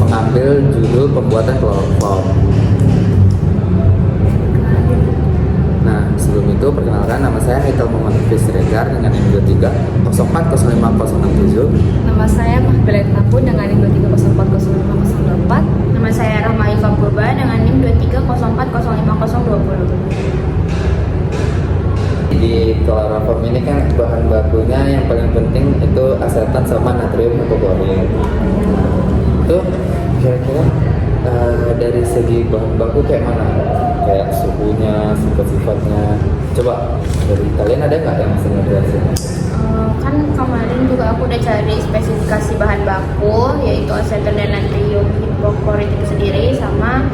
mengambil judul pembuatan kloroform. Nah, sebelum itu perkenalkan, nama saya Michael Muhammad Siregar dengan NIM 2304050607. Nama saya Mahbelet Napun dengan NIM 23040504. Nama saya Rahma Iva Purba dengan NIM 2304050020. Di kloroform ini kan bahan bakunya yang paling penting itu asetan sama natrium hipoklorit. Itu kira-kira dari segi bahan baku kayak mana? Kayak suhunya, sifat-sifatnya. Coba dari kalian ada nggak yang bisa ngejelasin? Kan kemarin juga aku udah cari spesifikasi bahan baku, yaitu aseton dan natrium hipoklorit itu sendiri sama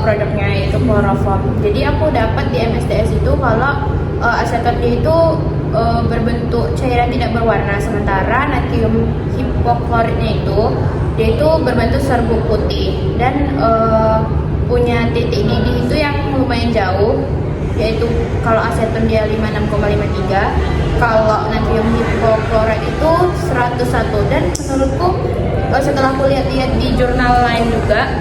produknya yaitu kloroform. Jadi aku dapat di MSDS itu kalau aseton dia itu berbentuk cairan tidak berwarna, sementara natrium hipokloritnya itu dia itu berbentuk serbuk putih dan punya titik didih itu yang lumayan jauh, yaitu kalau aseton dia 56,53, kalau natrium hipoklorit itu 101. Dan menurutku setelah aku lihat-lihat di jurnal lain juga,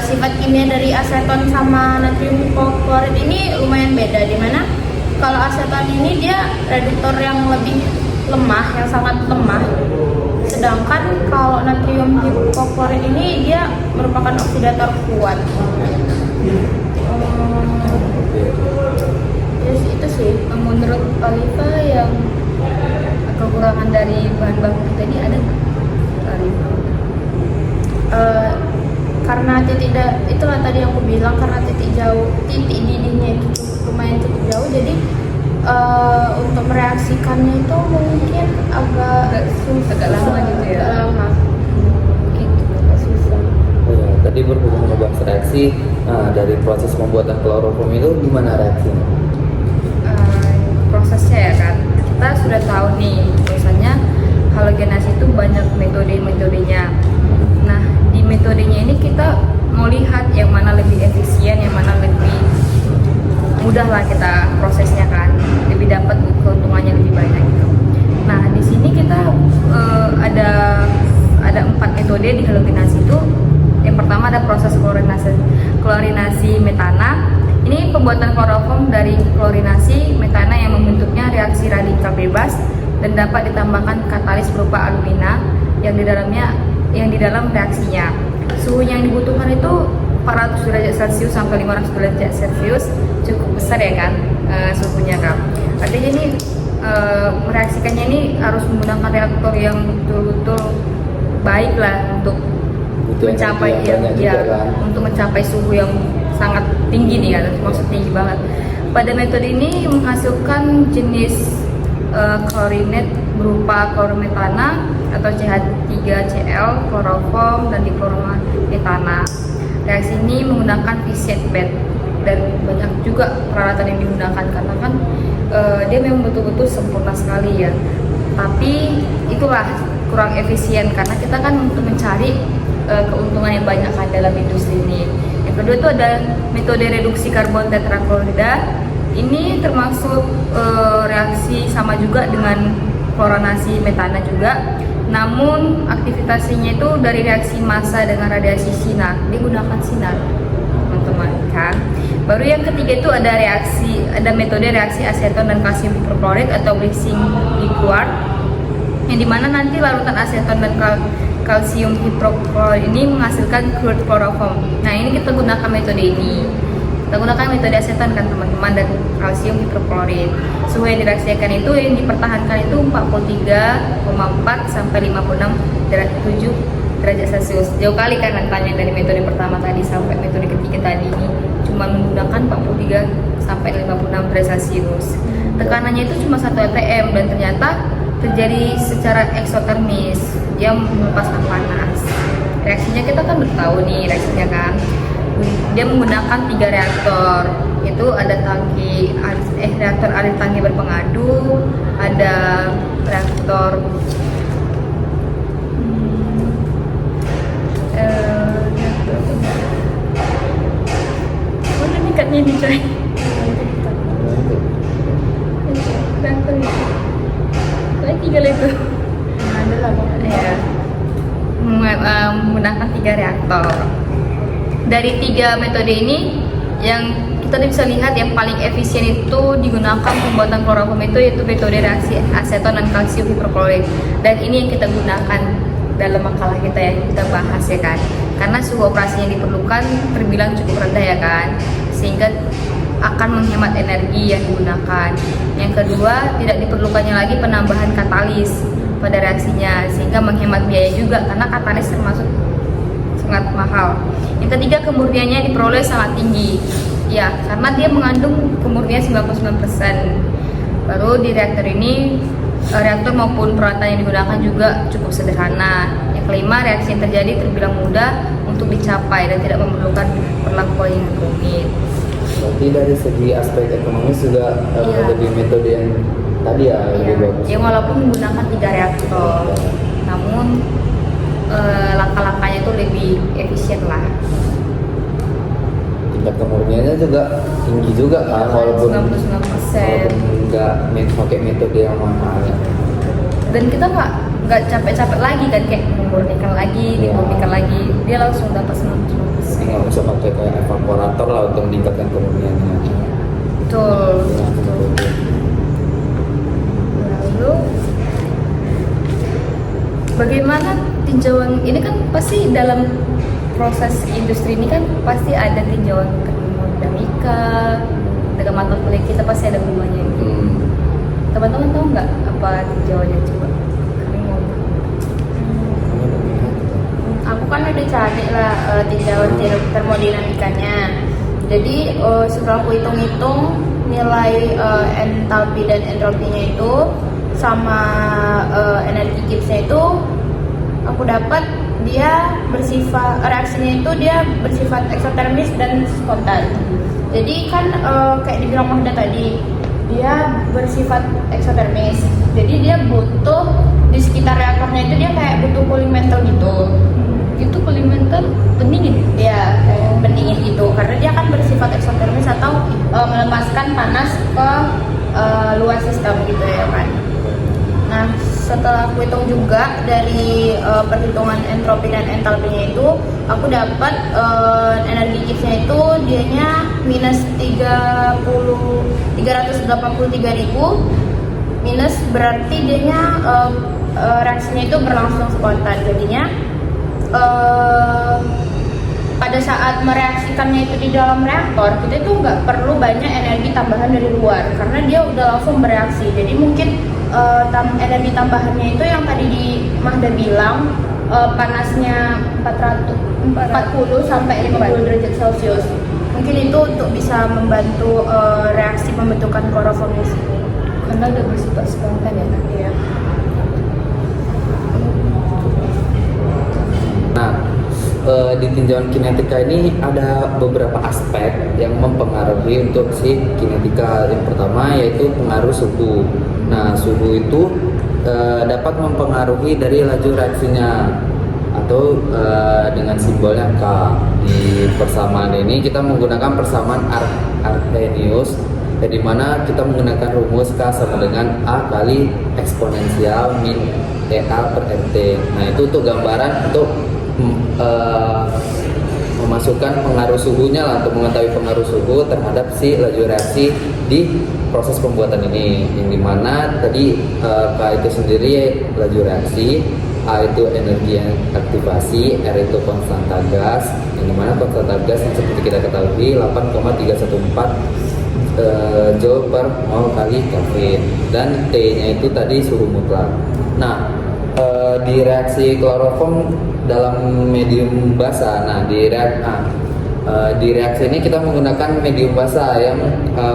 sifat kimia dari aseton sama natrium hipoklorit ini lumayan beda, dimana kalau aseton ini dia reduktor yang lebih lemah, yang sangat lemah, sedangkan kalau natrium hipoklorit ini dia merupakan oksidator kuat. Terus itu sih, menurut Alifa yang kekurangan dari bahan baku kita ini ada nggak, Alifa? Karena itulah tadi yang aku bilang, karena titik didihnya itu lumayan cukup jauh, jadi untuk mereaksikannya itu mungkin agak lama gitu ya. agak lama gitu, agak susah. Oh ya, tadi berhubung ngebahas reaksi, dari proses pembuatan kloroform itu gimana reaksinya? Prosesnya ya kan, kita sudah tahu nih biasanya halogenase itu banyak metodenya. Nah, di metodenya ini kita mau lihat yang mana lebih efisien, yang mana lebih mudah lah kita prosesnya kan, lebih dapat keuntungannya lebih banyak gitu. Nah, di sini kita ada 4 metode di halogenase itu. Yang pertama ada proses klorinasi metana. Ini pembuatan kloroform dari klorinasi metana yang membentuknya reaksi radikal bebas dan dapat ditambahkan katalis berupa alumina yang di dalam reaksinya. Suhu yang dibutuhkan itu 400 derajat Celcius sampai 500 derajat Celcius, cukup besar ya kan suhunya kan. Artinya ini mereaksikannya ini harus menggunakan reaktor yang betul-betul baik lah untuk mencapai untuk mencapai suhu yang sangat tinggi nih kan, maksud tinggi banget. Pada metode ini menghasilkan jenis klorinat berupa klorometana atau CH3Cl, kloroform dan diklorometana. Reaksi ini menggunakan Fiset bed dan banyak juga peralatan yang digunakan karena kan dia memang betul-betul sempurna sekali ya. Tapi itulah kurang efisien karena kita kan untuk mencari keuntungan yang banyak kan dalam industri ini. Yang kedua itu ada metode reduksi karbon tetraklorida. Ini termasuk reaksi sama juga dengan klorinasi metana juga. Namun aktivitasnya itu dari reaksi massa dengan radiasi sinar. Digunakan sinar, teman-teman kan. Baru yang ketiga itu ada metode reaksi aseton dan kalsium hipoklorit atau bleaching liquid, yang dimana nanti larutan aseton dan kalsium hipoklorit ini menghasilkan crude kloroform. Nah, ini kita gunakan metode ini. Kita gunakan metode aseton kan teman-teman, dan kalsium hipoklorit. Suhu yang direaksikan itu yang dipertahankan itu 43,4 sampai 56,7 derajat Celcius. Jauh kali kan rentangnya dari metode pertama tadi sampai metode ketiga tadi ini cuma menggunakan 43 sampai 56 derajat Celcius. Tekanannya itu cuma 1 atm dan ternyata terjadi secara eksotermis, dia melepaskan panas. Reaksinya kita kan udah tahu nih reaksinya kan. Dia menggunakan 3 reaktor, itu ada reaktor alir tangki berpengadu, ada reaktor mana tingkatnya ini coy? Reaktor itu saya 3 lah itu. Ada lah pokoknya. Ya. Menggunakan menggunakan 3 reaktor. Dari 3 metode ini, yang kita bisa lihat yang paling efisien itu digunakan pembuatan kloroform itu yaitu metode reaksi aseton dan kalsium hiperklorit. Dan ini yang kita gunakan dalam makalah kita yang kita bahas ya kan. Karena suhu operasi yang diperlukan terbilang cukup rendah ya kan, sehingga akan menghemat energi yang digunakan. Yang kedua, tidak diperlukannya lagi penambahan katalis pada reaksinya, sehingga menghemat biaya juga karena katalis termasuk sangat mahal. Yang ketiga, kemurniannya diperoleh sangat tinggi. Ya, karena dia mengandung kemurnian 99%. Baru di reaktor ini, reaktor maupun peralatan yang digunakan juga cukup sederhana. Yang kelima, reaksi yang terjadi terbilang mudah untuk dicapai dan tidak memerlukan perlakuan yang rumit. Berarti dari segi aspek ekonomis juga Iya. lebih metode yang tadi ya lebih bagus. Ya walaupun menggunakan 3 reaktor, namun langkah-langkahnya itu lebih efisien lah. Tingkat kemurniannya juga tinggi juga kan, walaupun 99%. nggak pakai metode yang mahal. Dan kita nggak capek-capek lagi kan, kayak memurnikan lagi, Iya. dimurnikan lagi, dia langsung dapat 99%. Nggak usah pakai kayak evaporator lah untuk meningkatkan kemurniannya. Betul. Lalu bagaimana tinjauan ini kan pasti dalam proses industri ini kan pasti ada tinjauan termodinamika, dengan mata kuliah kita pasti ada hubungannya. Teman-teman tahu nggak apa tinjauannya coba? Kami mau. Aku kan udah cari lah tinjauan termodinamikanya. Jadi setelah aku hitung-hitung nilai entalpi dan entropinya itu sama energi Gibbsnya itu aku dapat dia bersifat, reaksinya itu dia bersifat eksotermis dan spontan. Jadi kan kayak dibilang Mahda tadi, dia bersifat eksotermis. Jadi dia butuh di sekitar reaktornya itu dia kayak butuh cooling mantle gitu. Itu cooling mantle pendingin. Ya, kayak pendingin gitu. Karena dia kan bersifat eksotermis atau melepaskan panas ke luar sistem gitu ya kan. Nah, setelah aku hitung juga dari perhitungan entropi dan entalpinya itu, aku dapat energi Gibbsnya itu dianya minus 383.000, minus berarti dianya reaksinya itu berlangsung spontan. Jadinya pada saat mereaksikannya itu di dalam reaktor, kita itu nggak perlu banyak energi tambahan dari luar karena dia udah langsung bereaksi. Jadi mungkin energi tambahannya itu yang tadi di Mahda bilang panasnya 40 sampai 50 derajat Celcius. Mungkin itu untuk bisa membantu reaksi pembentukan kloroformnya sendiri. Karena udah bersifat spontan ya nanti ya. Nah, di tinjauan kinetika ini ada beberapa aspek yang mempengaruhi untuk si kinetika. Yang pertama yaitu pengaruh suhu. Nah, suhu itu dapat mempengaruhi dari laju reaksinya atau dengan simbolnya K. Di persamaan ini kita menggunakan persamaan Arrhenius, di mana kita menggunakan rumus K sama dengan A kali eksponensial min EA per RT. Nah, itu untuk gambaran untuk memasukkan pengaruh suhunya lah, untuk mengetahui pengaruh suhu terhadap si laju reaksi di proses pembuatan ini, yang dimana tadi K itu sendiri laju reaksi, A itu energi aktivasi, R itu konstanta gas, yang dimana konstanta gas yang seperti kita ketahui 8,314 Joule per mol kali Kelvin, dan T nya itu tadi suhu mutlak. Nah, di reaksi kloroform dalam medium basah. Nah, di reaksi ini kita menggunakan medium basah yang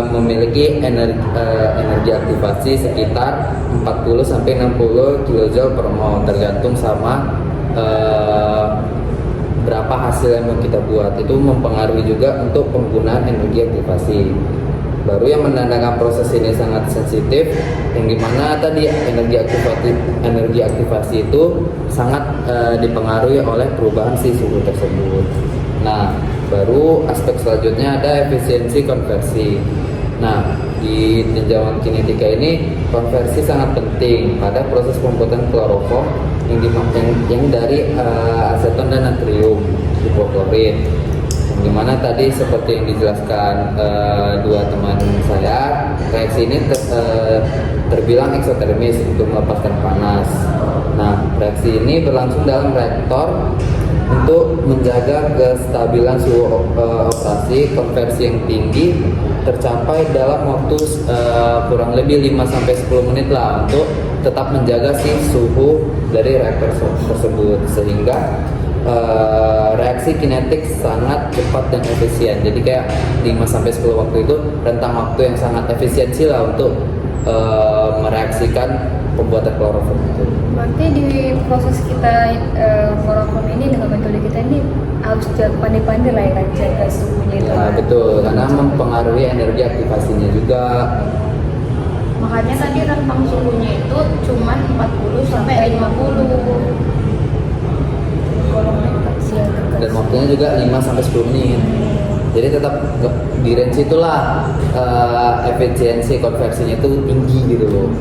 memiliki energi aktivasi sekitar 40 sampai 60 kJ per mol, tergantung sama berapa hasil yang mau kita buat. Itu mempengaruhi juga untuk penggunaan energi aktivasi. Baru yang menandakan proses ini sangat sensitif, yang dimana tadi energi aktivasi itu sangat dipengaruhi oleh perubahan si suhu tersebut. Nah, baru aspek selanjutnya ada efisiensi konversi. Nah, di tinjauan kinetika ini konversi sangat penting pada proses pembuatan kloroform yang dari aseton dan natrium hipoklorit. Yang dimana tadi seperti yang dijelaskan dua teman saya, reaksi ini terbilang eksotermis untuk melepaskan panas. Nah, reaksi ini berlangsung dalam reaktor untuk menjaga kestabilan suhu operasi. Konversi yang tinggi tercapai dalam waktu kurang lebih 5-10 menit lah untuk tetap menjaga si suhu dari reaktor tersebut, sehingga reaksi kinetik sangat cepat dan efisien. Jadi kayak 5-10 waktu itu rentang waktu yang sangat efisiensi lah untuk mereaksikan pembuatan kloroform itu. Berarti di proses kita kloroform ini dengan metode kita ini harus pandai-pandai lah ya jaga suhunya itu. Ya, betul, karena mempengaruhi energi aktivasinya juga. Makanya tadi rentang suhunya itu cuma 40 sampai 50. Dan waktunya juga 5-10 menit. Jadi tetap di range itulah efisiensi konversinya itu tinggi gitu loh.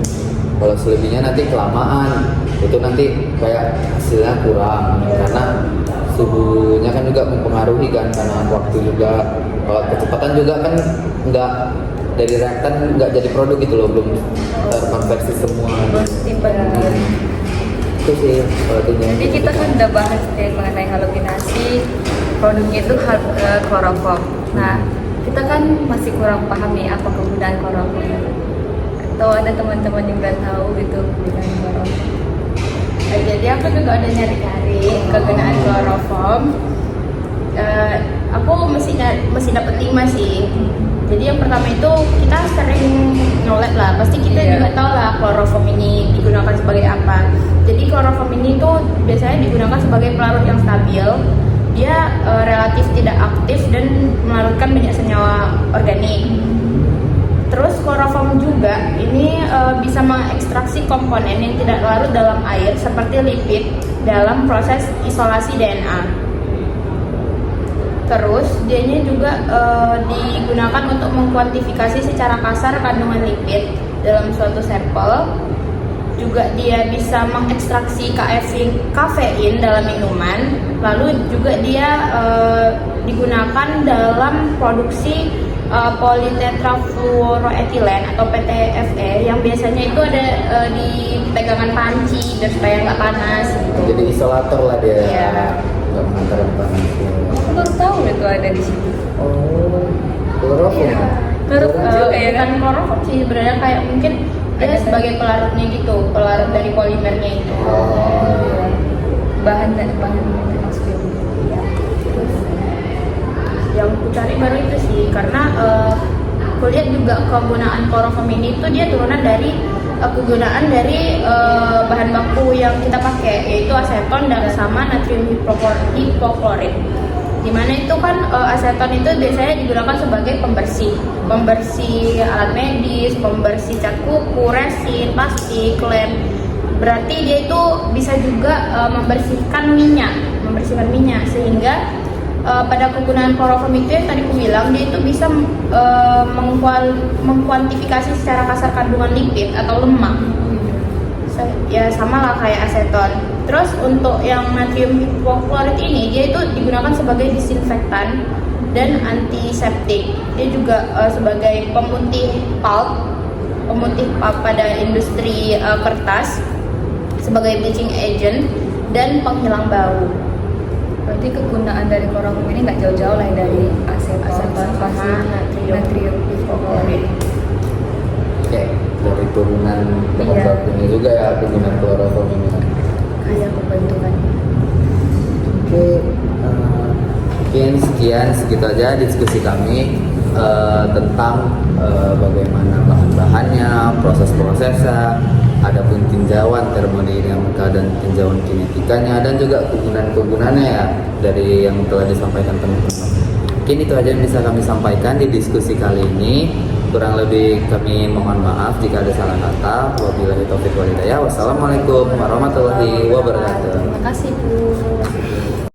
Kalau selebihnya nanti kelamaan, itu nanti kayak hasilnya kurang karena suhunya kan juga mempengaruhi kan, karena waktu juga kecepatan juga kan nggak dari reaktor nggak jadi produk gitu loh, belum terkonversi semua. Itu sih Jadi kita kan udah bahas mengenai halogenasi, produknya itu kloroform. Nah, kita kan masih kurang paham nih apa kegunaan kloroform. Atau ada teman-teman yang nggak tahu gitu kegunaan kloroform. Nah, jadi aku juga udah nyari-nyari kegunaan kloroform. Aku mesti dapat 5 sih. Jadi yang pertama itu kita sering knowledge lah, pasti kita juga tahu lah kloroform ini digunakan sebagai apa. Jadi kloroform ini tuh biasanya digunakan sebagai pelarut yang stabil. Dia relatif tidak aktif dan melarutkan banyak senyawa organik. Terus kloroform juga ini bisa mengekstraksi komponen yang tidak larut dalam air seperti lipid dalam proses isolasi DNA. Terus dianya juga digunakan untuk mengkuantifikasi secara kasar kandungan lipid dalam suatu sampel. Juga dia bisa mengekstraksi kafein dalam minuman. Lalu juga dia digunakan dalam produksi politetrafluoroetilen atau PTFE yang biasanya itu ada di pegangan panci biar supaya nggak panas. Jadi isolator lah dia. Iya. Nggak mengantarkan panas. Aku baru tahu itu ada di sini. Oh, kloroform. Bukan kloroform sih sebenarnya, kayak mungkin dia sebagai pelarutnya gitu, pelarut dari polimernya itu. Oh. Bahan maksudnya. Yang aku cari baru itu sih, karena aku lihat juga kegunaan kloroform ini tuh dia turunan dari kegunaan dari bahan baku yang kita pakai, yaitu aseton dan sama natrium hipoklorit. Dimana itu kan aseton itu biasanya digunakan sebagai pembersih alat medis, pembersih cat kuku, resin, plastik, lem. Berarti dia itu bisa juga membersihkan minyak, sehingga pada kegunaan kloroform itu yang tadi aku bilang, dia itu bisa mengkuantifikasi secara kasar kandungan lipid atau lemak. Ya sama lah kayak aseton. Terus untuk yang natrium hipoklorit ini, dia itu digunakan sebagai disinfektan dan antiseptik. Dia juga sebagai pemutih pulp pada industri kertas, sebagai bleaching agent dan penghilang bau. Berarti kegunaan dari kloroform ini nggak jauh-jauh lah dari aseton sama natrium hipoklorit. Oke, dari turunan bahan bakunya juga ya kegunaan kloroform ini. Kayak pembentukan. Oke, mungkin sekian segitu aja diskusi kami tentang bagaimana bahan-bahannya, proses-prosesnya, adapun tinjauan termodinamika dan tinjauan kinetikanya, dan juga kegunaan-kegunaannya ya dari yang telah disampaikan teman-teman. Mungkin itu aja yang bisa kami sampaikan di diskusi kali ini. Kurang lebih kami mohon maaf jika ada salah kata. Wabillahi taufiq wal hidayah. Wassalamualaikum warahmatullahi wabarakatuh. Terima kasih Bu.